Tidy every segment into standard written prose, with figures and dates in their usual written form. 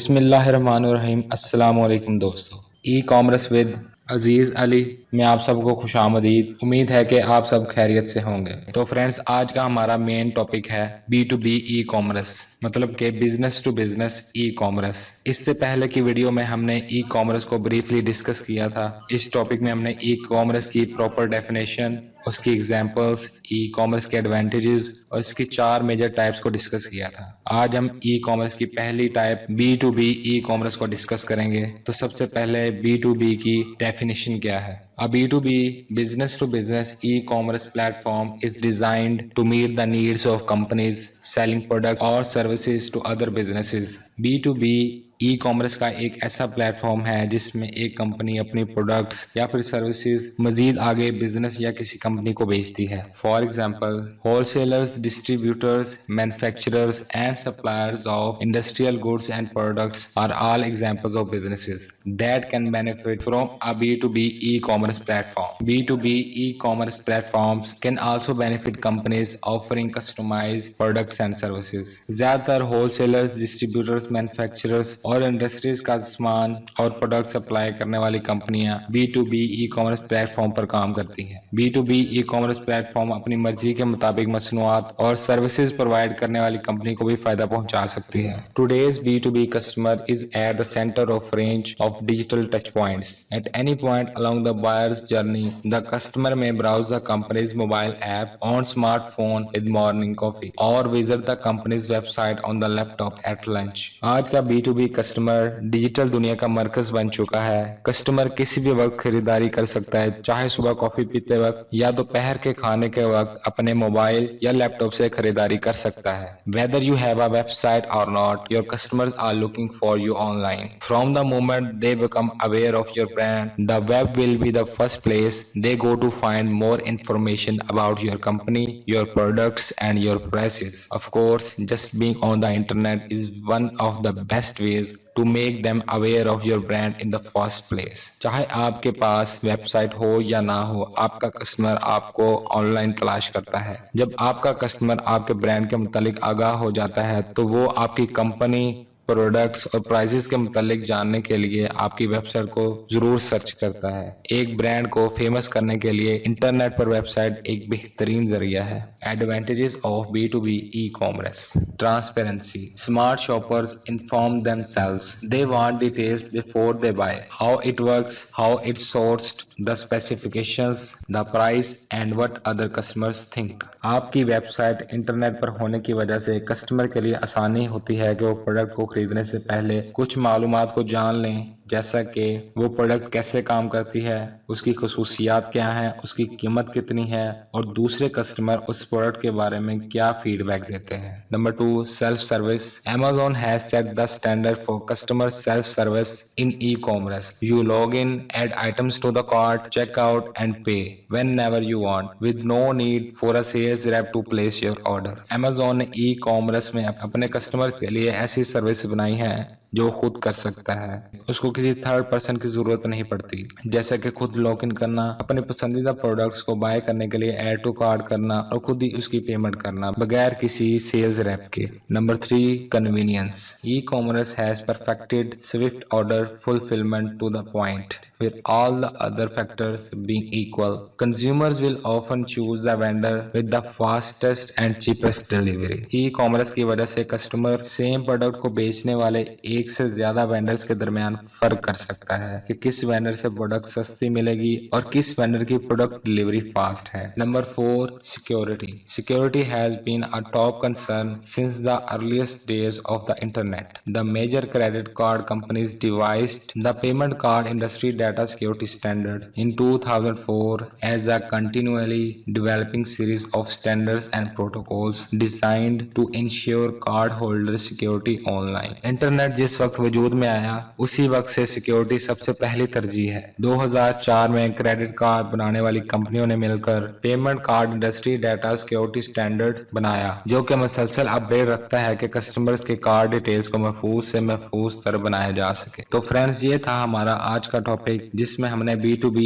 बिस्मिल्लाहिर्रहमानिर्रहीम। अस्सलाम वालेकुम दोस्तों, ई कॉमर्स विद अजीज़ अली में आप सबको खुशामदीद। उम्मीद है कि आप सब खैरियत से होंगे। तो फ्रेंड्स, आज का हमारा मेन टॉपिक है B2B ई कॉमर्स, मतलब कि business to business e commerce. इससे पहले की वीडियो में हमने ई कॉमर्स को ब्रीफली डिस्कस किया था। इस टॉपिक में हमने ई कॉमर्स की प्रॉपर डेफिनेशन, उसकी एग्जांपल्स, ई कॉमर्स के एडवांटेजेस और इसकी 4 मेजर टाइप्स को डिस्कस किया था। आज हम ई कॉमर्स की पहली टाइप B2B ई कॉमर्स को डिस्कस करेंगे। तो सबसे पहले B2B की डेफिनेशन क्या है। A B2B business to business e-commerce platform is designed to meet the needs of companies selling products or services to other businesses. B2B e commerce का एक ऐसा प्लेटफॉर्म है जिसमें एक कंपनी अपनी प्रोडक्ट्स या फिर सर्विसेज मजीद आगे बिजनेस या किसी कंपनी को बेचती है। For example, wholesalers, distributors, manufacturers and suppliers of industrial goods and products are all examples of businesses that can benefit from a B2B e-commerce platform. B2B e-commerce platforms can also benefit companies offering customized products and services. ज्यादातर wholesalers, distributors, manufacturers और industries का सामान और product supply करने वाली कंपनियां B2B e commerce platform पर काम करती हैं। B2B ई कॉमर्स प्लेटफॉर्म अपनी मर्जी के मुताबिक मसनूआत और सर्विसेज प्रोवाइड करने वाली कंपनी को भी फायदा पहुंचा सकती है। Today's B2B customer is at the centre of range of digital touch points. At any point along the buyer's journey, the customer may browse the company's mobile app on smartphone with morning coffee or visit the company's website on the laptop at lunch. आज का B2B customer digital दुनिया का मरकज बन चुका है। Customer किसी भी वक्त खरीदारी कर सकता है, चाहे सुबह कॉफी पीते वक्त या दोपहर के खाने के वक्त अपने मोबाइल या लैपटॉप से खरीदारी कर सकता है। Whether you have a website or not, your customers are looking for you online. From the moment they become aware of your brand, the web will be the first place they go to find more information about your company, your products and your prices. Of course, just being on the internet is one of the best ways to make them aware of your brand in the first place. चाहे आपके पास website हो या ना हो, आपका customer आपको online तलाश करता है। जब आपका कस्टमर आपके ब्रांड के मुतालिक आगाह हो जाता है तो वो आपकी कंपनी, प्रोडक्ट्स और प्राइसेस के मुतालिक जानने के लिए आपकी वेबसाइट को जरूर सर्च करता है। एक ब्रांड को फेमस करने के लिए इंटरनेट पर वेबसाइट एक बेहतरीन जरिया है। Advantages of B2B e commerce: transparency, smart shoppers inform themselves, they want details before they buy, how it works, how it's sourced, the specifications, the price and what other customers think. आपकी website internet पर होने की वजह से customer के लिए आसानी होती है कि वो प्रोडक्ट को खरीदने से पहले कुछ मालूमात को जान लें, जैसा कि वो प्रोडक्ट कैसे काम करती है, उसकी खुसूसियात क्या हैं, उसकी कीमत कितनी है और दूसरे कस्टमर उस प्रोडक्ट के बारे में क्या फीडबैक देते हैं। Number 2, self service. Amazon has set the standard for customer self service in e-commerce. You log in, add items to the cart, check out and pay whenever you want with no need for a sales rep to place your order. Amazon ने e-commerce में अपने customers के लिए ऐसी service बनाई है जो खुद कर सकता है, उसको किसी थर्ड पर्सन की जरूरत नहीं पड़ती, जैसे कि खुद लॉग इन करना, अपने पसंदीदा प्रोडक्ट्स को बाय करने के लिए ऐड टू कार्ट करना और खुद ही उसकी पेमेंट करना बगैर किसी सेल्स रैप के। Number 3, convenience. E commerce has perfected swift order fulfilment to the point with all the other factors being equal. Consumers will often choose the vendor with the fastest and cheapest delivery. E-commerce की वजह से customer same product को बेचने वाले एक से ज्यादा vendors के दरमियान फर्क कर सकता है कि किस वेंडर से प्रोडक्ट सस्ती मिलेगी और किस वेंडर की प्रोडक्ट डिलीवरी फास्ट है। Number 4, security. Security has been a top concern since the earliest days of the internet. The major credit card companies devised the payment card industry data security standard in 2004 as a continually developing series of standards and protocols designed to ensure card holder security online. Internet जिस वक्त वजूद में आया उसी वक्त से security सबसे पहली तरजीह है। 2004 में क्रेडिट कार्ड बनाने वाली कंपनियों ने मिलकर payment card industry data security standard बनाया, जो कि मुसलसल अपडेट रखता है कि कस्टमर्स के कार्ड डिटेल्स को महफूज से महफूज तर बनाया जा सके। तो फ्रेंड्स, ये था हमारा आज का टॉपिक जिसमें हमने B2B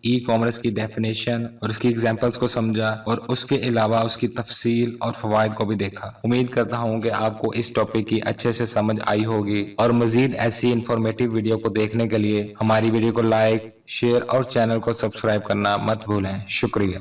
ई कॉमर्स की डेफिनेशन और उसकी एग्जांपल्स को समझा और उसके अलावा उसकी तफसील और फवायद को भी देखा। उम्मीद करता हूँ कि आपको इस टॉपिक की अच्छे से समझ आई होगी और मजीद ऐसी इंफॉर्मेटिव वीडियो को देखने के लिए हमारी वीडियो को लाइक, शेयर और चैनल को सब्सक्राइब करना मत भूलें। शुक्रिया।